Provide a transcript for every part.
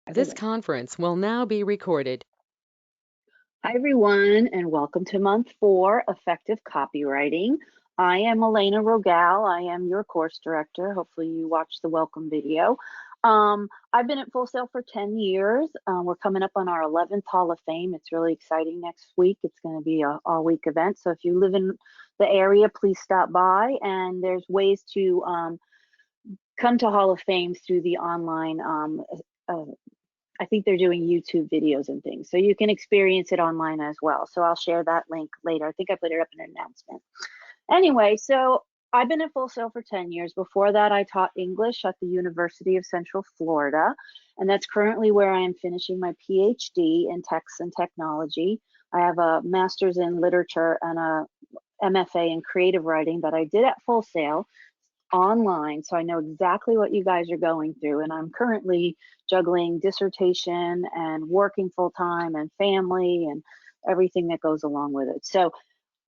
This Okay. conference will now be recorded. Hi, everyone, and welcome to month 4, Effective Copywriting. I am Elena Rogal. I am your course director. Hopefully you watched the welcome video. I've been at Full Sail for 10 years. We're coming up on our 11th Hall of Fame. It's really exciting next week. It's going to be an all-week event. So if you live in the area, please stop by. And there's ways to come to Hall of Fame through the online I think they're doing YouTube videos and things. So you can experience it online as well. So I'll share that link later. I think I put it up in an announcement. Anyway, so I've been at Full Sail for 10 years. Before that, I taught English at the University of Central Florida. And that's currently where I am finishing my PhD in text and technology. I have a master's in literature and a MFA in creative writing that I did at Full Sail online, so I know exactly what you guys are going through. And I'm currently juggling dissertation and working full time and family and everything that goes along with it. So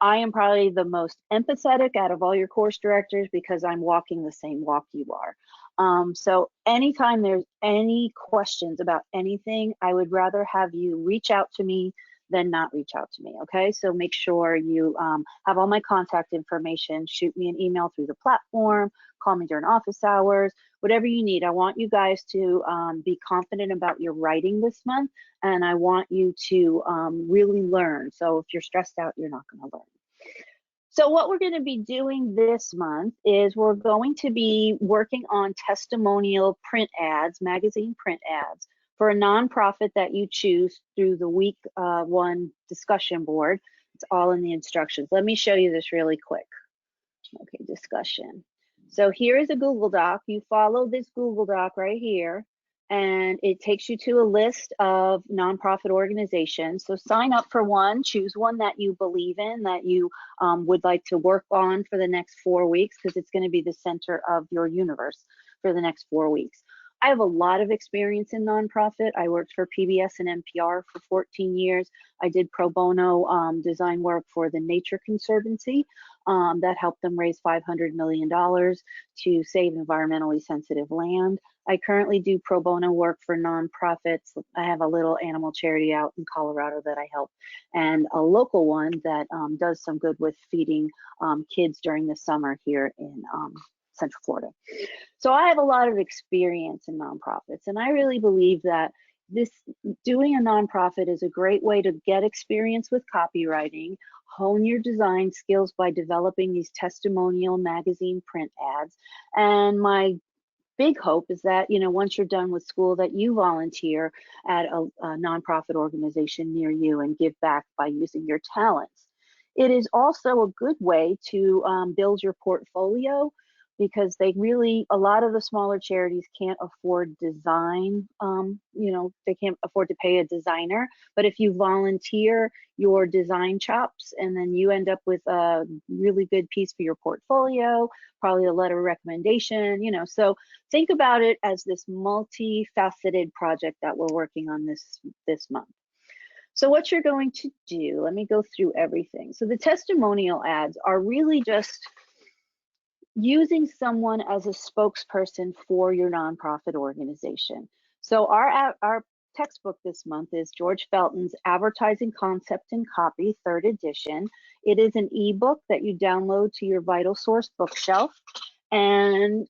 I am probably the most empathetic out of all your course directors because I'm walking the same walk you are. So anytime there's any questions about anything, I would rather have you reach out to me than not reach out to me, okay? So make sure you have all my contact information, shoot me an email through the platform, call me during office hours, whatever you need. I want you guys to be confident about your writing this month, and I want you to really learn. So if you're stressed out, you're not gonna learn. So what we're going to be doing this month is we're going to be working on testimonial print ads, magazine print ads, for a nonprofit that you choose through the week 1 discussion board. It's all in the instructions. Let me show you this really quick. Okay, discussion. So here is a Google Doc. You follow this Google Doc right here, and it takes you to a list of nonprofit organizations. So sign up for one, choose one that you believe in, that you would like to work on for the next 4 weeks, because it's going to be the center of your universe for the next 4 weeks. I have a lot of experience in nonprofit. I worked for PBS and NPR for 14 years. I did pro bono design work for the Nature Conservancy that helped them raise $500 million to save environmentally sensitive land. I currently do pro bono work for nonprofits. I have a little animal charity out in Colorado that I help, and a local one that does some good with feeding kids during the summer here in Central Florida. So I have a lot of experience in nonprofits, and I really believe that doing a nonprofit is a great way to get experience with copywriting, hone your design skills by developing these testimonial magazine print ads. And my big hope is that, once you're done with school, that you volunteer at a nonprofit organization near you and give back by using your talents. It is also a good way to build your portfolio, because a lot of the smaller charities can't afford design, they can't afford to pay a designer. But if you volunteer your design chops, and then you end up with a really good piece for your portfolio, probably a letter of recommendation, so think about it as this multifaceted project that we're working on this month. So what you're going to do, let me go through everything. So the testimonial ads are really just using someone as a spokesperson for your nonprofit organization. So our textbook this month is George Felton's Advertising Concept and Copy, 3rd edition. It is an ebook that you download to your Vital Source bookshelf. And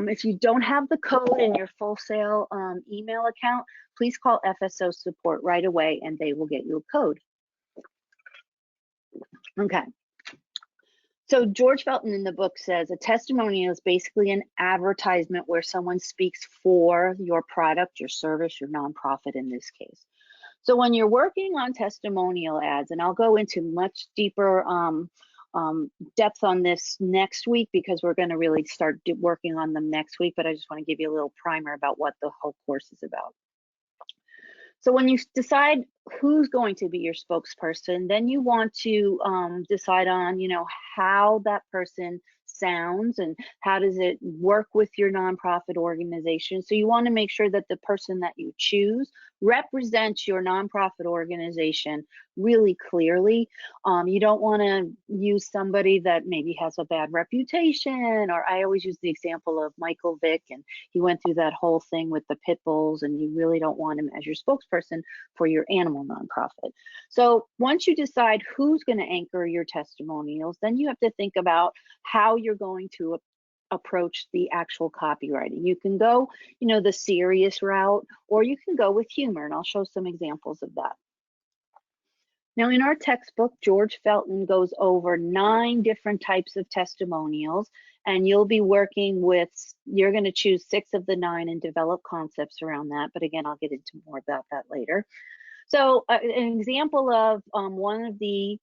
if you don't have the code in your Full Sail email account, please call FSO support right away and they will get you a code. Okay. So George Felton in the book says a testimonial is basically an advertisement where someone speaks for your product, your service, your nonprofit in this case. So when you're working on testimonial ads, and I'll go into much deeper depth on this next week, because we're going to really start working on them next week, but I just want to give you a little primer about what the whole course is about. So when you decide who's going to be your spokesperson, then you want to decide on, how that person sounds and how does it work with your nonprofit organization. So you want to make sure that the person that you choose represents your nonprofit organization really clearly. You don't want to use somebody that maybe has a bad reputation, or I always use the example of Michael Vick, and he went through that whole thing with the pit bulls, and you really don't want him as your spokesperson for your animal nonprofit. So once you decide who's going to anchor your testimonials, then you have to think about how you're going to approach the actual copywriting. You can go, the serious route, or you can go with humor, and I'll show some examples of that. Now, in our textbook, George Felton goes over 9 different types of testimonials, and you'll be working with, you're going to choose 6 of the 9 and develop concepts around that. But again, I'll get into more about that later. So an example of one of the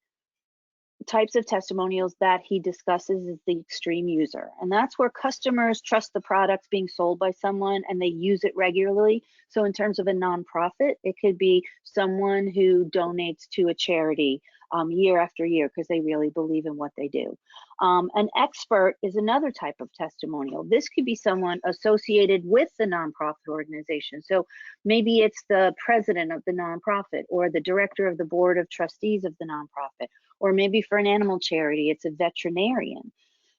types of testimonials that he discusses is the extreme user. And that's where customers trust the products being sold by someone and they use it regularly. So in terms of a nonprofit, it could be someone who donates to a charity year after year because they really believe in what they do. An expert is another type of testimonial. This could be someone associated with the nonprofit organization. So maybe it's the president of the nonprofit or the director of the board of trustees of the nonprofit, or maybe for an animal charity, it's a veterinarian.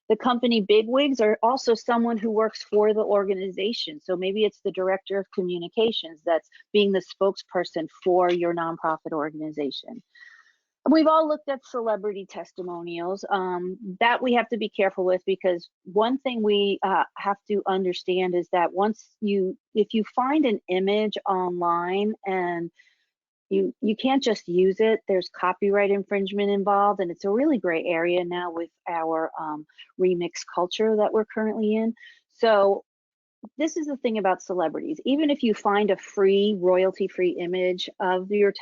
The company bigwigs are also someone who works for the organization. So maybe it's the director of communications that's being the spokesperson for your nonprofit organization. We've all looked at celebrity testimonials that we have to be careful with, because one thing we have to understand is that if you find an image online and you can't just use it, there's copyright infringement involved, and it's a really gray area now with our remix culture that we're currently in. So this is the thing about celebrities. Even if you find a free, royalty-free image of your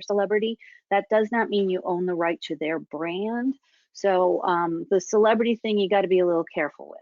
celebrity, that does not mean you own the right to their brand. So the celebrity thing you got to be a little careful with.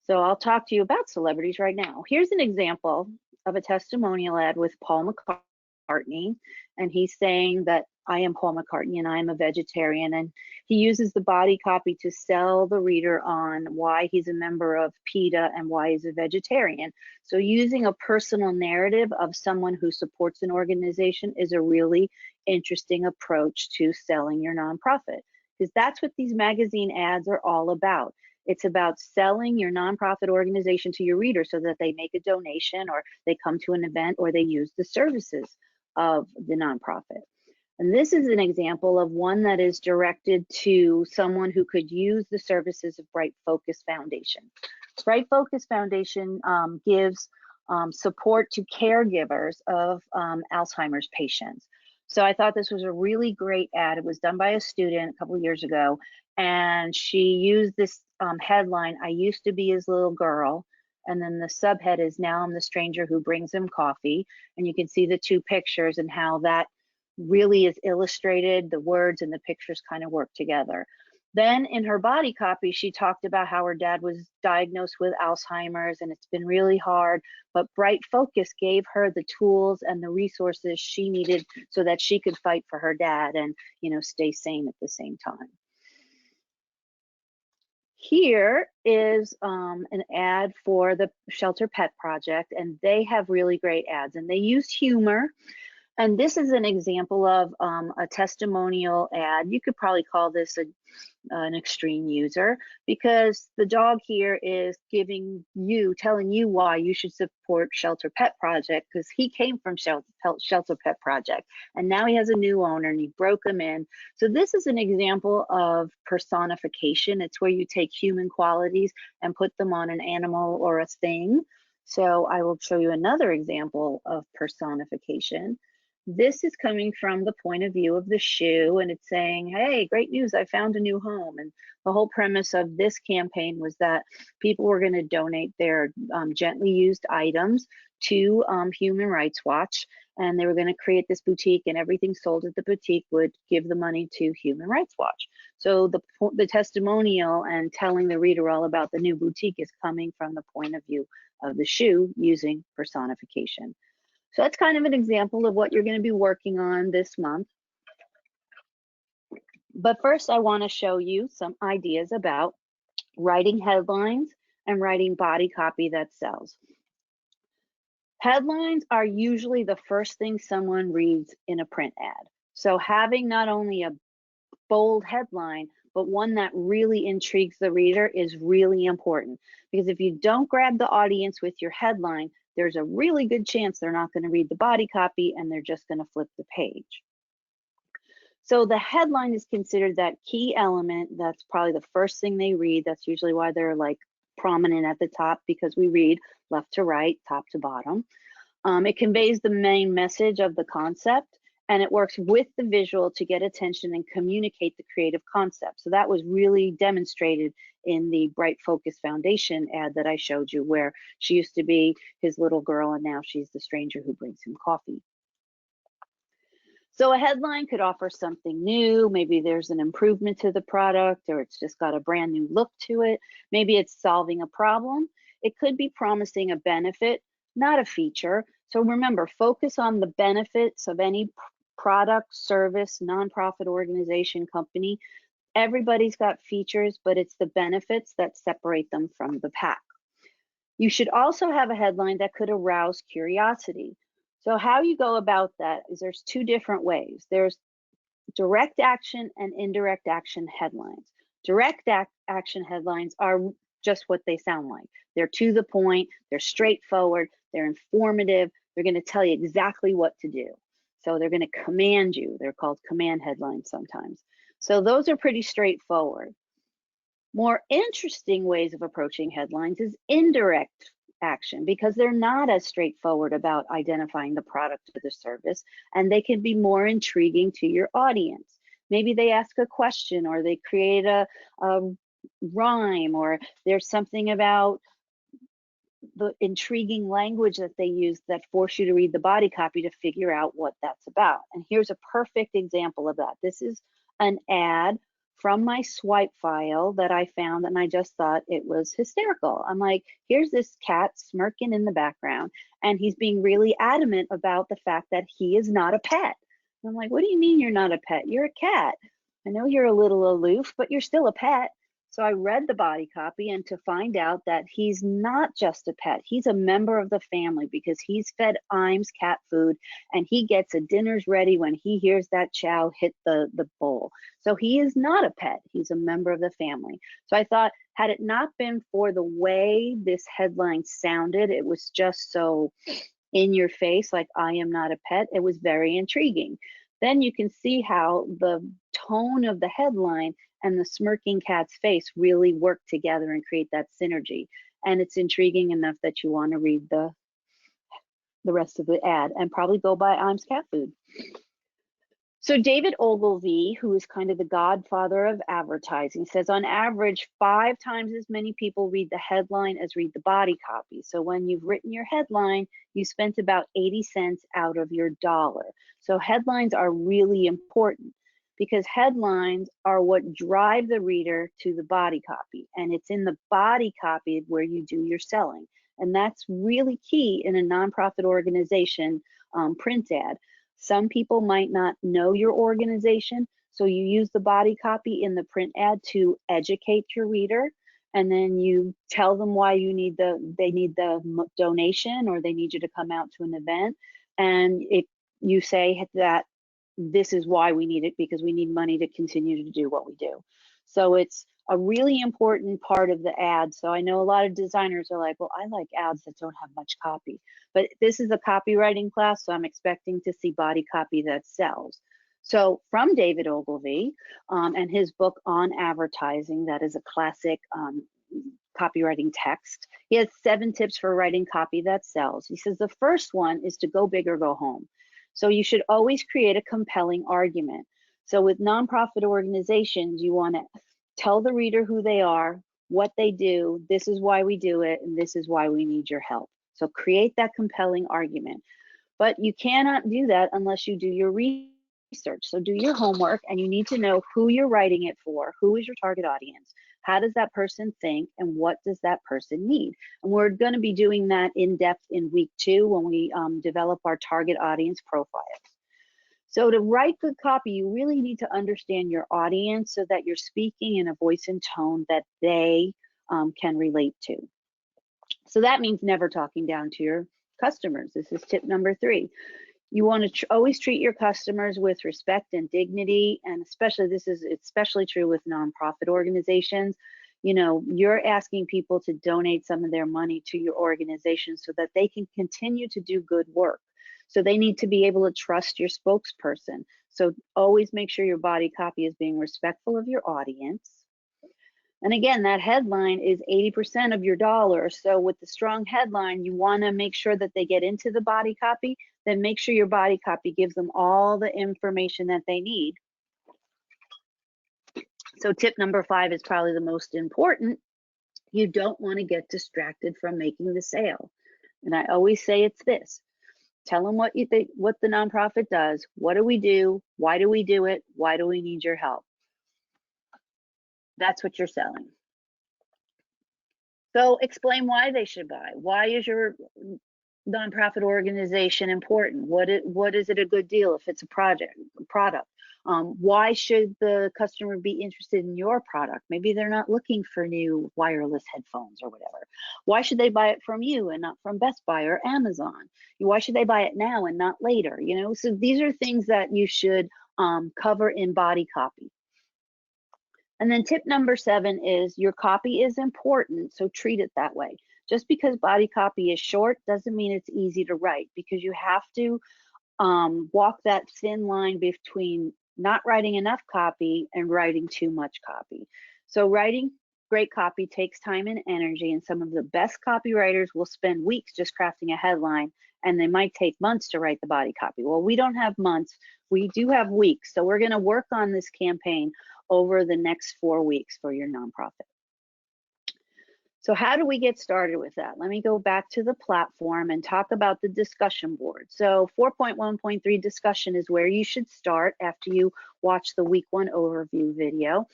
So I'll talk to you about celebrities right now. Here's an example of a testimonial ad with Paul McCartney, and he's saying that I am Paul McCartney and I am a vegetarian, and he uses the body copy to sell the reader on why he's a member of PETA and why he's a vegetarian. So using a personal narrative of someone who supports an organization is a really interesting approach to selling your nonprofit, because that's what these magazine ads are all about. It's about selling your nonprofit organization to your reader so that they make a donation, or they come to an event, or they use the services of the nonprofit. And this is an example of one that is directed to someone who could use the services of Bright Focus Foundation. Bright Focus Foundation gives support to caregivers of Alzheimer's patients. So I thought this was a really great ad. It was done by a student a couple of years ago, and she used this headline, "I used to be his little girl," and then the subhead is, "Now I'm the stranger who brings him coffee." And you can see the 2 pictures and how that really is illustrated. The words and the pictures kind of work together. Then in her body copy, she talked about how her dad was diagnosed with Alzheimer's and it's been really hard, but Bright Focus gave her the tools and the resources she needed so that she could fight for her dad and, stay sane at the same time. Here is an ad for the Shelter Pet Project, and they have really great ads, and they use humor. And this is an example of a testimonial ad. You could probably call this an extreme user, because the dog here is telling you why you should support Shelter Pet Project, because he came from Shelter Pet Project and now he has a new owner and he broke him in. So this is an example of personification. It's where you take human qualities and put them on an animal or a thing. So I will show you another example of personification. This is coming from the point of view of the shoe, and it's saying, "Hey, great news, I found a new home." And the whole premise of this campaign was that people were going to donate their gently used items to Human Rights Watch, and they were going to create this boutique, and everything sold at the boutique would give the money to Human Rights Watch. So the testimonial and telling the reader all about the new boutique is coming from the point of view of the shoe using personification. So that's kind of an example of what you're going to be working on this month. But first, I want to show you some ideas about writing headlines and writing body copy that sells. Headlines are usually the first thing someone reads in a print ad. So having not only a bold headline, but one that really intrigues the reader is really important. Because if you don't grab the audience with your headline, there's a really good chance they're not going to read the body copy and they're just going to flip the page. So the headline is considered that key element. That's probably the first thing they read. That's usually why they're like prominent at the top, because we read left to right, top to bottom. It conveys the main message of the concept, and it works with the visual to get attention and communicate the creative concept. So that was really demonstrated in the Bright Focus Foundation ad that I showed you, where she used to be his little girl and now she's the stranger who brings him coffee. So a headline could offer something new. Maybe there's an improvement to the product, or it's just got a brand new look to it. Maybe it's solving a problem. It could be promising a benefit, not a feature. So remember, focus on the benefits of any product, service, nonprofit organization, company. Everybody's got features, but it's the benefits that separate them from the pack. You should also have a headline that could arouse curiosity. So how you go about that is there's two different ways. There's direct action and indirect action headlines. Direct action headlines are just what they sound like. They're to the point, they're straightforward, they're informative, they're going to tell you exactly what to do. So they're going to command you. They're called command headlines sometimes. So those are pretty straightforward. More interesting ways of approaching headlines is indirect action, because they're not as straightforward about identifying the product or the service, and they can be more intriguing to your audience. Maybe they ask a question, or they create a rhyme, or there's something about the intriguing language that they use that force you to read the body copy to figure out what that's about. And here's a perfect example of that. This is an ad from my swipe file that I found, and I just thought it was hysterical. I'm like, here's this cat smirking in the background, and he's being really adamant about the fact that he is not a pet. And I'm like, what do you mean you're not a pet? You're a cat. I know you're a little aloof, but you're still a pet. So I read the body copy, and to find out that he's not just a pet, he's a member of the family, because he's fed Imes cat food, and he gets a dinner's ready when he hears that chow hit the bowl. So he is not a pet, he's a member of the family. So I thought, had it not been for the way this headline sounded, it was just so in your face, like I am not a pet, it was very intriguing. Then you can see how the tone of the headline and the smirking cat's face really work together and create that synergy. And it's intriguing enough that you want to read the rest of the ad and probably go buy Imes cat food. So David Ogilvy, who is kind of the godfather of advertising, says on average 5 times as many people read the headline as read the body copy. So when you've written your headline, you spent about 80 cents out of your dollar. So headlines are really important, because headlines are what drive the reader to the body copy. And it's in the body copy where you do your selling. And that's really key in a nonprofit organization print ad. Some people might not know your organization, so you use the body copy in the print ad to educate your reader, and then you tell them why they need the donation, or they need you to come out to an event, and if you say that this is why we need it, because we need money to continue to do what we do. So it's a really important part of the ad. So I know a lot of designers are like, well, I like ads that don't have much copy, but this is a copywriting class, so I'm expecting to see body copy that sells. So from David Ogilvy and his book on advertising, that is a classic copywriting text, he has 7 tips for writing copy that sells. He says the first one is to go big or go home. So you should always create a compelling argument. So with nonprofit organizations, you want to tell the reader who they are, what they do, this is why we do it, and this is why we need your help. So create that compelling argument. But you cannot do that unless you do your research. So do your homework, and you need to know who you're writing it for, who is your target audience, how does that person think, and what does that person need? And we're going to be doing that in depth in week 2 when we develop our target audience profiles. So to write good copy, you really need to understand your audience so that you're speaking in a voice and tone that they can relate to. So that means never talking down to your customers. This is tip number 3. You want to always treat your customers with respect and dignity, and especially this is especially true with nonprofit organizations. You know, you're asking people to donate some of their money to your organization so that they can continue to do good work. So they need to be able to trust your spokesperson. So always make sure your body copy is being respectful of your audience. And again, that headline is 80% of your dollar. So with the strong headline, you want to make sure that they get into the body copy. Then make sure your body copy gives them all the information that they need. So tip number 5 is probably the most important. You don't want to get distracted from making the sale. And I always say it's this. Tell them what you think, what the nonprofit does. What do we do? Why do we do it? Why do we need your help? That's what you're selling. So explain why they should buy. Why is your nonprofit organization important? What is it a good deal if it's a product? Why should the customer be interested in your product? Maybe they're not looking for new wireless headphones or whatever. Why should they buy it from you and not from Best Buy or Amazon? Why should they buy it now and not later? You know, so these are things that you should cover in body copy. And then tip number 7 is your copy is important, so treat it that way. Just because body copy is short doesn't mean it's easy to write, because you have to walk that thin line between not writing enough copy and writing too much copy. So writing great copy takes time and energy, and some of the best copywriters will spend weeks just crafting a headline, and they might take months to write the body copy. Well, we don't have months, we do have weeks. So we're going to work on this campaign over the next 4 weeks for your nonprofit. So how do we get started with that? Let me go back to the platform and talk about the discussion board. So 4.1.3 discussion is where you should start after you watch the week 1 overview video.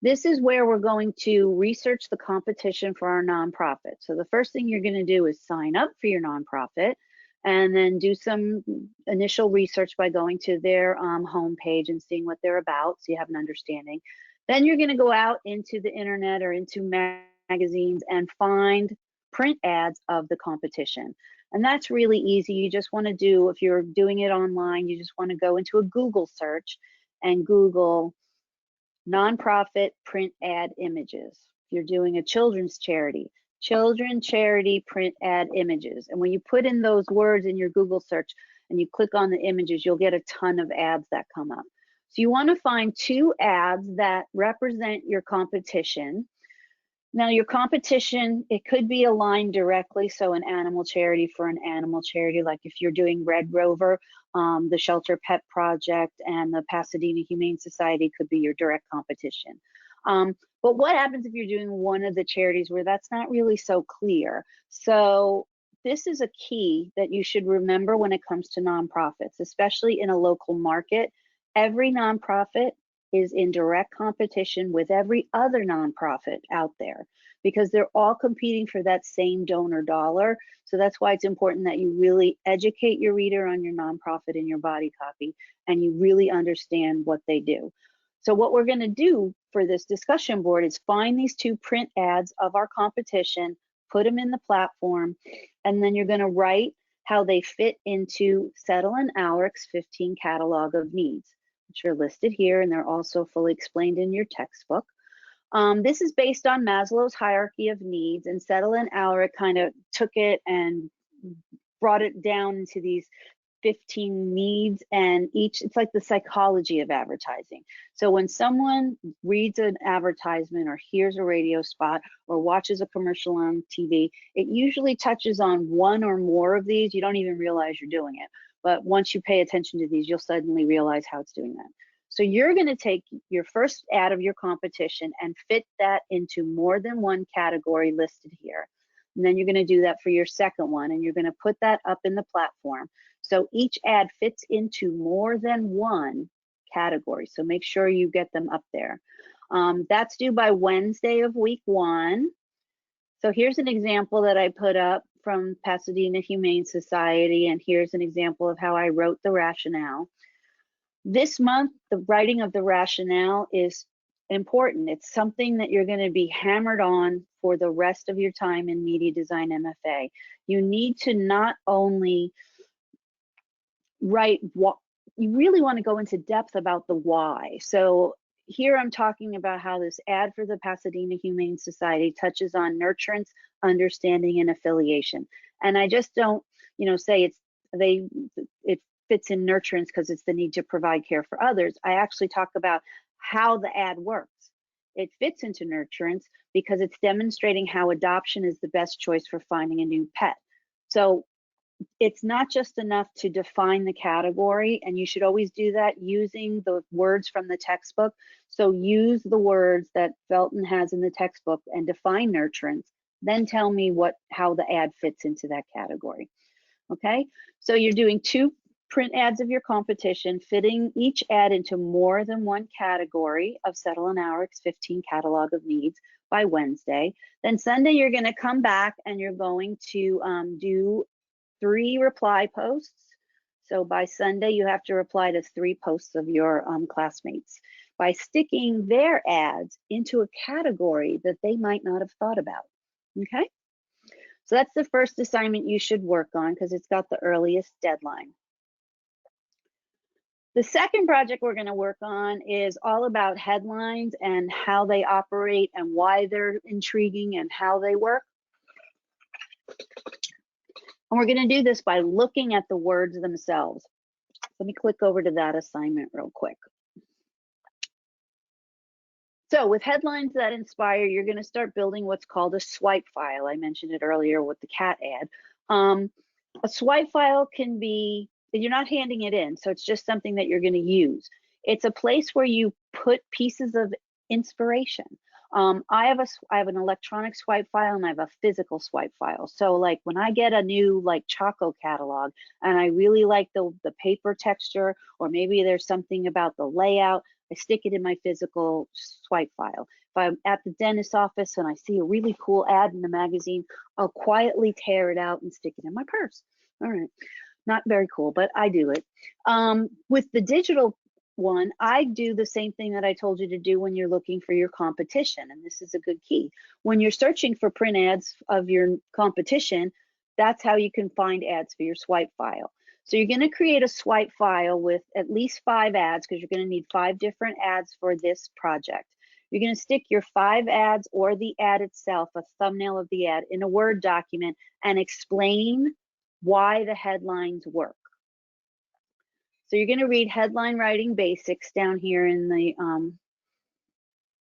This is where we're going to research the competition for our nonprofit. So the first thing you're going to do is sign up for your nonprofit, and then do some initial research by going to their homepage and seeing what they're about, so you have an understanding. Then you're going to go out into the internet or into magazines and find print ads of the competition. And that's really easy. You just want to do, if you're doing it online, you just want to go into a Google search and Google nonprofit print ad images. If you're doing a children's charity print ad images. And when you put in those words in your Google search and you click on the images, you'll get a ton of ads that come up. So you want to find 2 ads that represent your competition. Now your competition, it could be aligned directly, so an animal charity for an animal charity, like if you're doing Red Rover, the Shelter Pet Project and the Pasadena Humane Society could be your direct competition. But what happens if you're doing one of the charities where that's not really so clear? So this is a key that you should remember when it comes to nonprofits, especially in a local market. Every nonprofit is in direct competition with every other nonprofit out there, because they're all competing for that same donor dollar. So that's why it's important that you really educate your reader on your nonprofit in your body copy, and you really understand what they do. So what we're going to do for this discussion board is find these 2 print ads of our competition, put them in the platform, and then you're going to write how they fit into Settle and Aurich's 15 catalog of needs, which are listed here, and they're also fully explained in your textbook. This is based on Maslow's hierarchy of needs, and Settle and Aurich kind of took it and brought it down into these 15 needs, and it's like the psychology of advertising. So when someone reads an advertisement or hears a radio spot or watches a commercial on TV, it usually touches on one or more of these. You don't even realize you're doing it. But once you pay attention to these, you'll suddenly realize how it's doing that. So you're going to take your first ad of your competition and fit that into more than one category listed here. And then you're going to do that for your second one, and you're going to put that up in the platform. So each ad fits into more than one category. So make sure you get them up there. That's due by Wednesday of week 1. So here's an example that I put up from Pasadena Humane Society, and here's an example of how I wrote the rationale. This month, the writing of the rationale is important. It's something that you're going to be hammered on for the rest of your time in media design MFA. You need to not only write what you really want to go into depth about the why. So here I'm talking about how this ad for the Pasadena Humane Society touches on nurturance, understanding, and affiliation. And I just don't, say it fits in nurturance because it's the need to provide care for others. I actually talk about how the ad works. It fits into nurturance because it's demonstrating how adoption is the best choice for finding a new pet. So it's not just enough to define the category, and you should always do that using the words from the textbook. So use the words that Felton has in the textbook and define nurturance, then tell me how the ad fits into that category. Okay, so you're doing 2 print ads of your competition, fitting each ad into more than one category of Settle an Hour's 15 catalog of needs by Wednesday. Then Sunday, you're going to come back and you're going to do 3 reply posts. So by Sunday, you have to reply to 3 posts of your classmates by sticking their ads into a category that they might not have thought about. Okay, so that's the first assignment you should work on because it's got the earliest deadline. The second project we're going to work on is all about headlines and how they operate and why they're intriguing and how they work. And we're going to do this by looking at the words themselves. Let me click over to that assignment real quick. So with headlines that inspire, you're going to start building what's called a swipe file. I mentioned it earlier with the cat ad. A swipe file can be, you're not handing it in, so it's just something that you're going to use. It's a place where you put pieces of inspiration. I have an electronic swipe file and I have a physical swipe file. So like when I get a new like Choco catalog and I really like the paper texture, or maybe there's something about the layout, I stick it in my physical swipe file. If I'm at the dentist's office and I see a really cool ad in the magazine, I'll quietly tear it out and stick it in my purse. All right, not very cool, but I do it. With the digital one, I do the same thing that I told you to do when you're looking for your competition, and this is a good key. When you're searching for print ads of your competition, that's how you can find ads for your swipe file. So you're going to create a swipe file with at least 5 ads because you're going to need 5 different ads for this project. You're going to stick your 5 ads or the ad itself, a thumbnail of the ad, in a Word document and explain why the headlines work. So you're going to read headline writing basics down here in the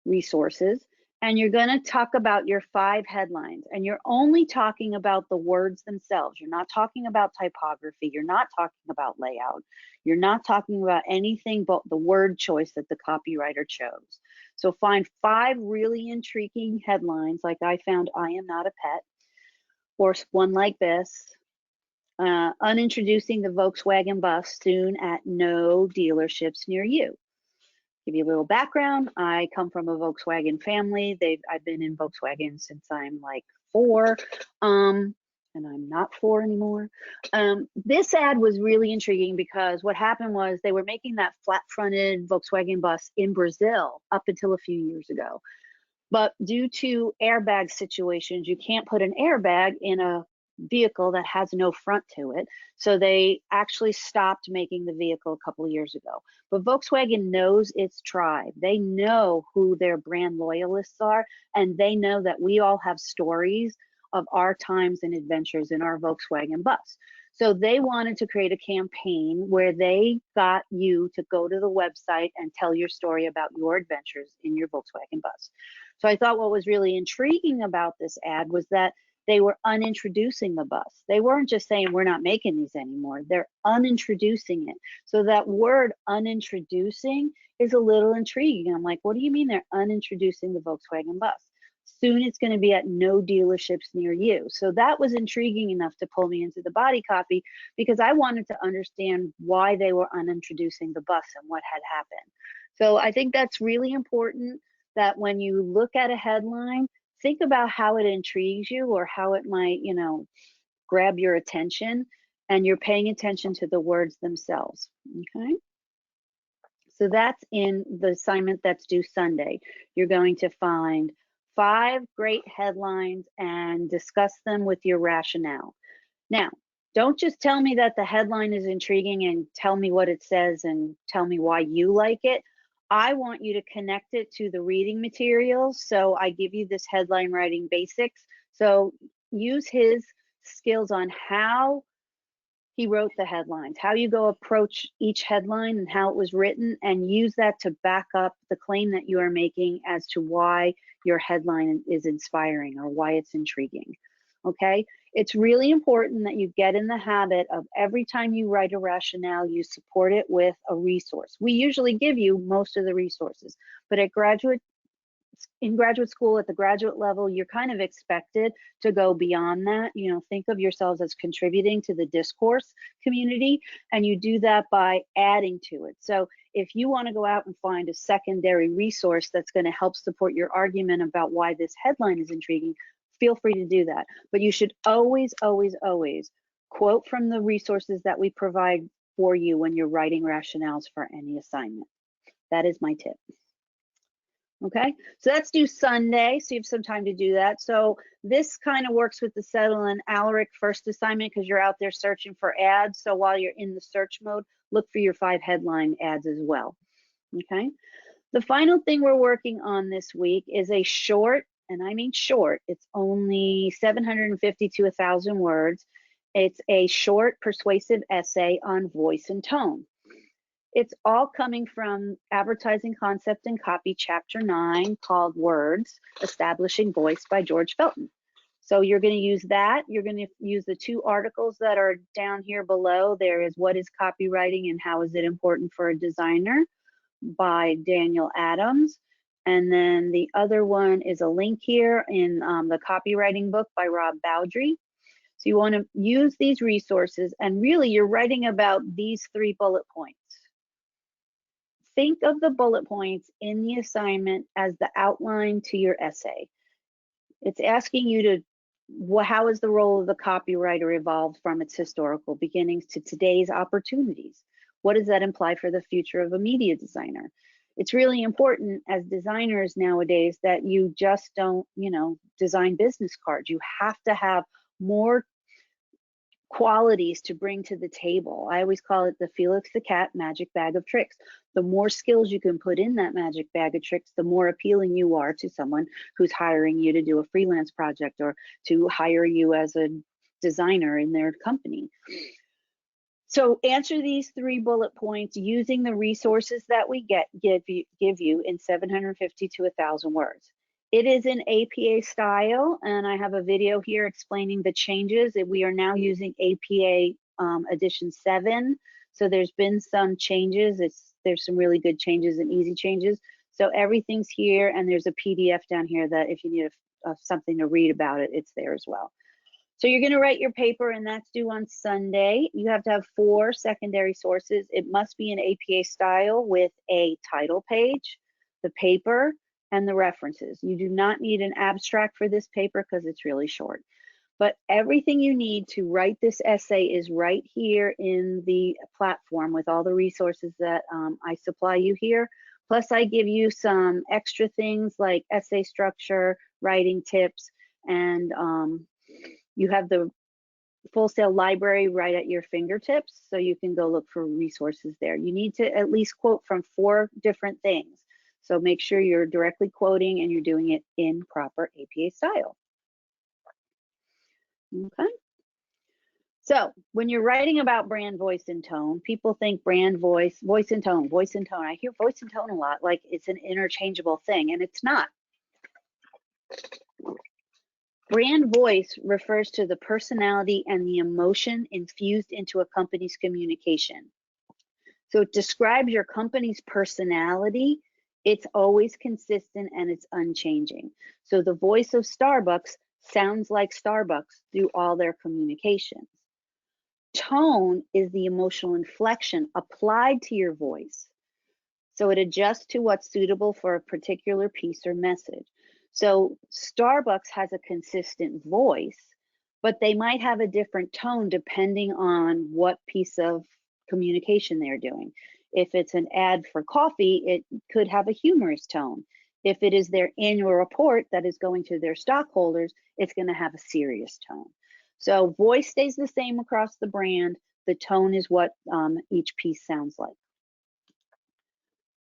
resources, and you're going to talk about your 5 headlines, and you're only talking about the words themselves. You're not talking about typography. You're not talking about layout. You're not talking about anything but the word choice that the copywriter chose. So find 5 really intriguing headlines, like I found I Am Not a Pet, or one like this. Unintroducing the Volkswagen bus soon at no dealerships near you. Give you a little background. I come from a Volkswagen family. I've been in Volkswagen since I'm like 4, and I'm not 4 anymore. This ad was really intriguing because what happened was they were making that flat-fronted Volkswagen bus in Brazil up until a few years ago. But due to airbag situations, you can't put an airbag in a vehicle that has no front to it. So they actually stopped making the vehicle a couple of years ago. But Volkswagen knows its tribe. They know who their brand loyalists are, and they know that we all have stories of our times and adventures in our Volkswagen bus. So they wanted to create a campaign where they got you to go to the website and tell your story about your adventures in your Volkswagen bus. So I thought what was really intriguing about this ad was that they were unintroducing the bus. They weren't just saying, we're not making these anymore. They're unintroducing it. So that word unintroducing is a little intriguing. I'm like, what do you mean they're unintroducing the Volkswagen bus? Soon it's going to be at no dealerships near you. So that was intriguing enough to pull me into the body copy because I wanted to understand why they were unintroducing the bus and what had happened. So I think that's really important, that when you look at a headline, think about how it intrigues you or how it might, grab your attention, and you're paying attention to the words themselves. Okay. So that's in the assignment that's due Sunday. You're going to find 5 great headlines and discuss them with your rationale. Now, don't just tell me that the headline is intriguing and tell me what it says and tell me why you like it. I want you to connect it to the reading materials. So I give you this headline writing basics. So use his skills on how he wrote the headlines, how you go approach each headline and how it was written, and use that to back up the claim that you are making as to why your headline is inspiring or why it's intriguing. Okay, it's really important that you get in the habit of every time you write a rationale, you support it with a resource. We usually give you most of the resources, but in graduate school at the graduate level, you're kind of expected to go beyond that. You know, think of yourselves as contributing to the discourse community, and you do that by adding to it. So if you want to go out and find a secondary resource that's going to help support your argument about why this headline is intriguing, feel free to do that. But you should always, always, always quote from the resources that we provide for you when you're writing rationales for any assignment. That is my tip. Okay, so that's due Sunday, so you have some time to do that. So this kind of works with the Settle and Alaric first assignment because you're out there searching for ads. So while you're in the search mode, look for your 5 headline ads as well. Okay, the final thing we're working on this week is a short, and I mean short, it's only 750 to 1,000 words. It's a short, persuasive essay on voice and tone. It's all coming from Advertising Concept and Copy, Chapter 9, called Words, Establishing Voice by George Felton. So you're going to use that. You're going to use the 2 articles that are down here below. There is What is Copywriting and How is it Important for a Designer by Daniel Adams. And then the other one is a link here in the copywriting book by Rob Bowdry. So you want to use these resources, and really you're writing about these 3 bullet points. Think of the bullet points in the assignment as the outline to your essay. It's asking you to, how has the role of the copywriter evolved from its historical beginnings to today's opportunities? What does that imply for the future of a media designer? It's really important as designers nowadays that you just don't, design business cards. You have to have more qualities to bring to the table. I always call it the Felix the Cat magic bag of tricks. The more skills you can put in that magic bag of tricks, the more appealing you are to someone who's hiring you to do a freelance project or to hire you as a designer in their company. So answer these 3 bullet points using the resources that we give you in 750 to 1,000 words. It is in APA style, and I have a video here explaining the changes. We are now using APA edition 7, so there's been some changes. There's some really good changes and easy changes. So everything's here, and there's a PDF down here that if you need something to read about it, it's there as well. So you're going to write your paper, and that's due on Sunday. You have to have 4 secondary sources. It must be in APA style with a title page, the paper, and the references. You do not need an abstract for this paper because it's really short. But everything you need to write this essay is right here in the platform with all the resources that I supply you here. Plus, I give you some extra things like essay structure, writing tips, and you have the Full Sail library right at your fingertips, so you can go look for resources there. You need to at least quote from 4 different things. So make sure you're directly quoting and you're doing it in proper APA style. Okay. So when you're writing about brand voice and tone, people think brand voice, voice and tone, voice and tone. I hear voice and tone a lot, like it's an interchangeable thing, and it's not. Brand voice refers to the personality and the emotion infused into a company's communication. So it describes your company's personality. It's always consistent and it's unchanging. So the voice of Starbucks sounds like Starbucks through all their communications. Tone is the emotional inflection applied to your voice. So it adjusts to what's suitable for a particular piece or message. So Starbucks has a consistent voice, but they might have a different tone depending on what piece of communication they're doing. If it's an ad for coffee, it could have a humorous tone. If it is their annual report that is going to their stockholders, it's going to have a serious tone. So voice stays the same across the brand. The tone is what each piece sounds like.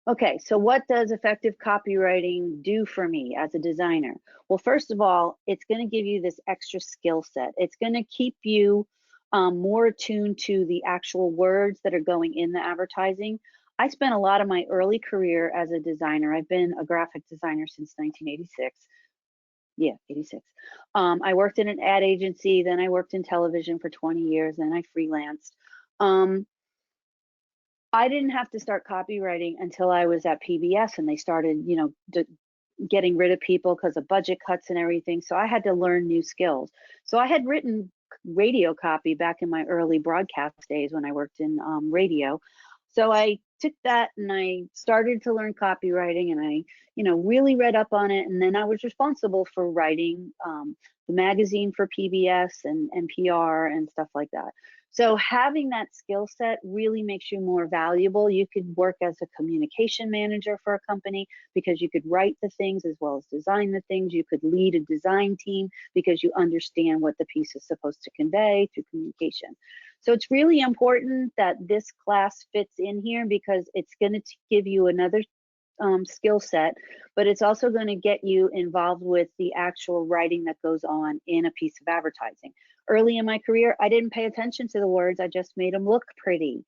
Okay, so what does effective copywriting do for me as a designer? Well, first of all, it's going to give you this extra skill set. It's going to keep you more attuned to the actual words that are going in the advertising. I spent a lot of my early career as a designer. I've been a graphic designer since 1986. Yeah, 86. I worked in an ad agency, then I worked in television for 20 years, then I freelanced. I didn't have to start copywriting until I was at PBS, and they started, you know, getting rid of people because of budget cuts and everything. So I had to learn new skills. So I had written radio copy back in my early broadcast days when I worked in radio. So I took that and I started to learn copywriting, and I, you know, really read up on it. And then I was responsible for writing the magazine for PBS and NPR and stuff like that. So having that skill set really makes you more valuable. You could work as a communication manager for a company because you could write the things as well as design the things. You could lead a design team because you understand what the piece is supposed to convey through communication. So it's really important that this class fits in here because it's going to give you another skill set, but it's also going to get you involved with the actual writing that goes on in a piece of advertising. Early in my career, I didn't pay attention to the words, I just made them look pretty.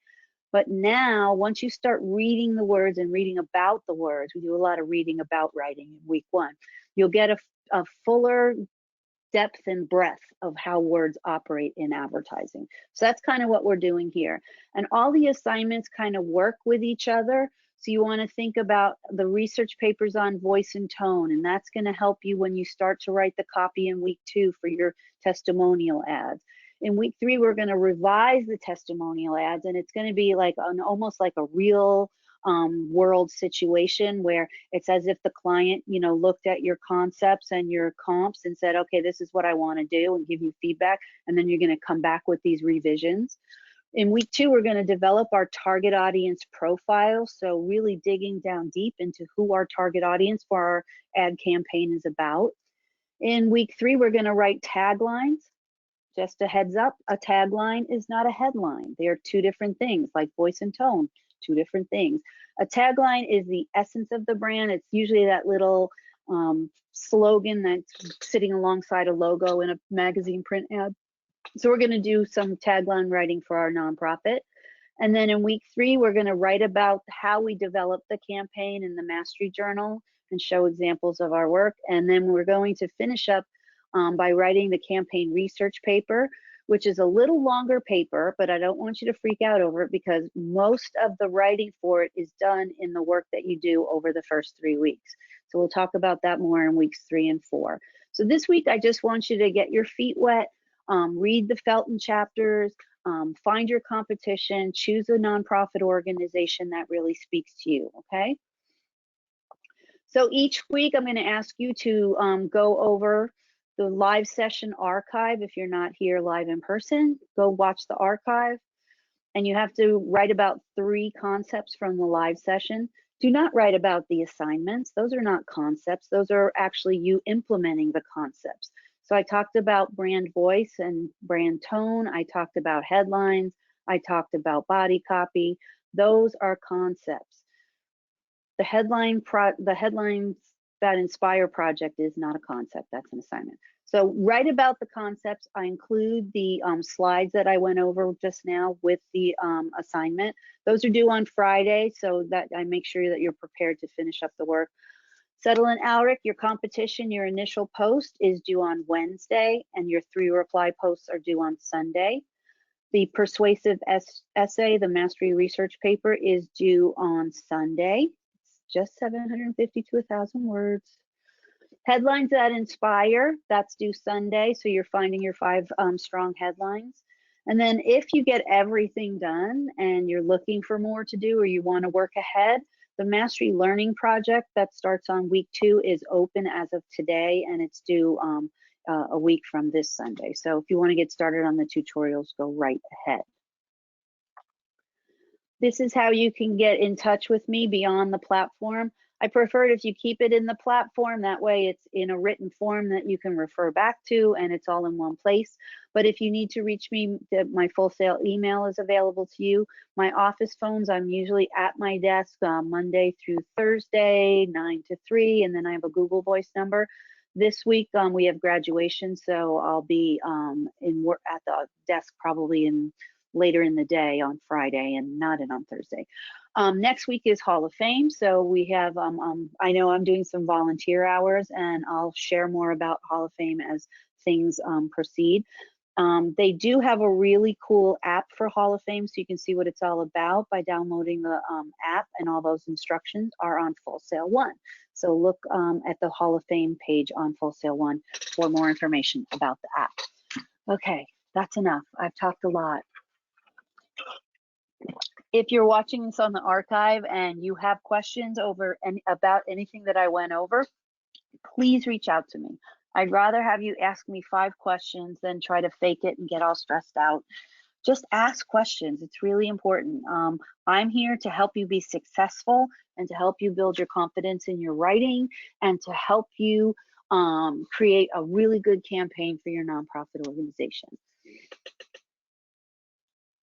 But now, once you start reading the words and reading about the words, we do a lot of reading about writing in week 1, you'll get a fuller depth and breadth of how words operate in advertising. So that's kind of what we're doing here. And all the assignments kind of work with each other. So you want to think about the research papers on voice and tone, and that's going to help you when you start to write the copy in week 2 for your testimonial ads. In week 3, we're going to revise the testimonial ads, and it's going to be like almost like a real world situation where it's as if the client, you know, looked at your concepts and your comps and said, okay, this is what I want to do, and give you feedback, and then you're going to come back with these revisions. In week 2, we're going to develop our target audience profile. So really digging down deep into who our target audience for our ad campaign is about. In week 3, we're going to write taglines. Just a heads up, a tagline is not a headline. They are two different things, like voice and tone, two different things. A tagline is the essence of the brand. It's usually that little slogan that's sitting alongside a logo in a magazine print ad. So we're going to do some tagline writing for our nonprofit. And then in week 3, we're going to write about how we developed the campaign in the Mastery Journal and show examples of our work. And then we're going to finish up by writing the campaign research paper, which is a little longer paper, but I don't want you to freak out over it because most of the writing for it is done in the work that you do over the first 3 weeks. So we'll talk about that more in weeks 3 and 4. So this week, I just want you to get your feet wet, read the Felton chapters, find your competition, choose a nonprofit organization that really speaks to you, okay? So each week, I'm going to ask you to go over the live session archive. If you're not here live in person, go watch the archive. And you have to write about 3 concepts from the live session. Do not write about the assignments. Those are not concepts. Those are actually you implementing the concepts. So I talked about brand voice and brand tone. I talked about headlines. I talked about body copy. Those are concepts. The headlines that inspire project is not a concept. That's an assignment. So write about the concepts. I include the slides that I went over just now with the assignment. Those are due on Friday, so that I make sure that you're prepared to finish up the work. Settle and Alric, your competition, your initial post is due on Wednesday, and your 3 reply posts are due on Sunday. The persuasive essay, the mastery research paper, is due on Sunday. It's just 750 to 1,000 words. Headlines that inspire, that's due Sunday, so you're finding your 5 strong headlines. And then if you get everything done and you're looking for more to do or you want to work ahead, the Mastery Learning Project that starts on week 2 is open as of today, and it's due a week from this Sunday. So if you want to get started on the tutorials, go right ahead. This is how you can get in touch with me beyond the platform. I prefer it if you keep it in the platform. That way it's in a written form that you can refer back to and it's all in one place. But if you need to reach me, my Full Sail email is available to you. My office phones, I'm usually at my desk Monday through Thursday, 9 to 3, and then I have a Google Voice number. This week we have graduation, so I'll be in work at the desk probably later in the day on Friday and not in on Thursday. Next week is Hall of Fame, so we have I know I'm doing some volunteer hours, and I'll share more about Hall of Fame as things proceed. They do have a really cool app for Hall of Fame, so you can see what it's all about by downloading the app, and all those instructions are on Full Sail One. So look at the Hall of Fame page on Full Sail One for more information about the app. Okay, that's enough. I've talked a lot. If you're watching this on the archive and you have questions about anything that I went over, please reach out to me. I'd rather have you ask me 5 questions than try to fake it and get all stressed out. Just ask questions. It's really important. I'm here to help you be successful and to help you build your confidence in your writing and to help you create a really good campaign for your nonprofit organization.